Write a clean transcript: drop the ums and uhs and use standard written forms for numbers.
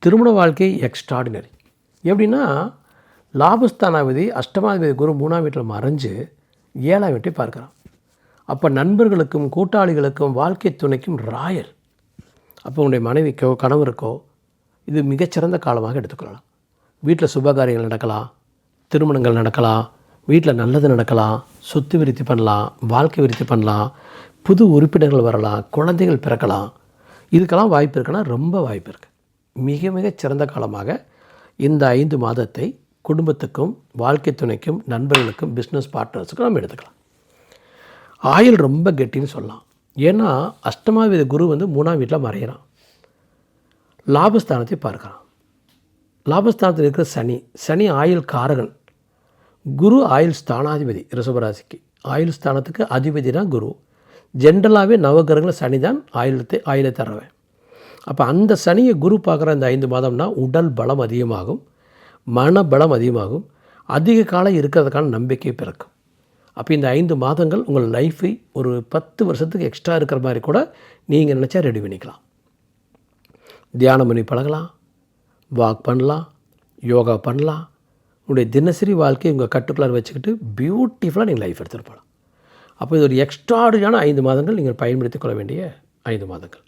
திருமண வாழ்க்கை எக்ஸ்ட்ராடினரி. எப்படின்னா, லாபஸ்தானாதிபதி அஷ்டமாதிபதி குரு 3ஆம் வீட்டில் மறைஞ்சு 7ஆம் வீட்டை பார்க்குறான். அப்போ நண்பர்களுக்கும் கூட்டாளிகளுக்கும் வாழ்க்கை துணைக்கும் ராயல். அப்போ உங்களுடைய மனைவிக்கோ கணவருக்கோ இது மிகச்சிறந்த காலமாக எடுத்துக்கொள்ளலாம். வீட்டில் சுபகாரியங்கள் நடக்கலாம், திருமணங்கள் நடக்கலாம், வீட்டில் நல்லது நடக்கலாம், சொத்து விருத்தி பண்ணலாம், வாழ்க்கை விருத்தி பண்ணலாம், புது உறுப்பினர்கள் வரலாம், குழந்தைகள் பிறக்கலாம். இதுக்கெல்லாம் வாய்ப்பு இருக்குன்னா ரொம்ப வாய்ப்பு இருக்குது. மிக மிகச் சிறந்த காலமாக இந்த 5 மாதத்தை குடும்பத்துக்கும் வாழ்க்கை துணைக்கும் நண்பர்களுக்கும் பிஸ்னஸ் பார்ட்னர்ஸுக்கும் நம்ம எடுத்துக்கலாம். ஆயுள் ரொம்ப கெட்டின்னு சொல்லலாம். ஏன்னா அஷ்டமாதிபதி குரு 3ஆம் வீட்டில் மறைகிறான், லாபஸ்தானத்தை பார்க்குறான். லாபஸ்தானத்தில் இருக்கிற சனி ஆயுள் காரகன். குரு ஆயுள் ஸ்தானாதிபதி. ரிஷபராசிக்கு ஆயுள் ஸ்தானத்துக்கு அதிபதி தான் குரு. ஜென்ரலாகவே நவகிரகங்கள் சனி தான் ஆயுளை தர்றவன். அப்போ அந்த சனியை குரு பார்க்குற இந்த 5 மாதம்னா உடல் பலம் அதிகமாகும், மன பலம் அதிகமாகும், அதிக காலம் இருக்கிறதுக்கான நம்பிக்கை பிறக்கும். அப்போ இந்த 5 மாதங்கள் உங்கள் லைஃபை ஒரு 10 வருஷத்துக்கு எக்ஸ்ட்ரா இருக்கிற மாதிரி கூட நீங்கள் நினச்சா ரெடி பண்ணிக்கலாம். தியானம் பண்ணி பழகலாம், வாக் பண்ணலாம், யோகா பண்ணலாம். உங்களுடைய தினசரி வாழ்க்கையை உங்கள் கட்டுக்குள்ளார வச்சுக்கிட்டு பியூட்டிஃபுல்லாக நீங்கள் லைஃப் எடுத்துகிட்டு போகலாம். அப்போ இது ஒரு எக்ஸ்ட்ராடினரியான 5 மாதங்கள் நீங்கள் பயன்படுத்தி கொள்ள வேண்டிய 5 மாதங்கள்.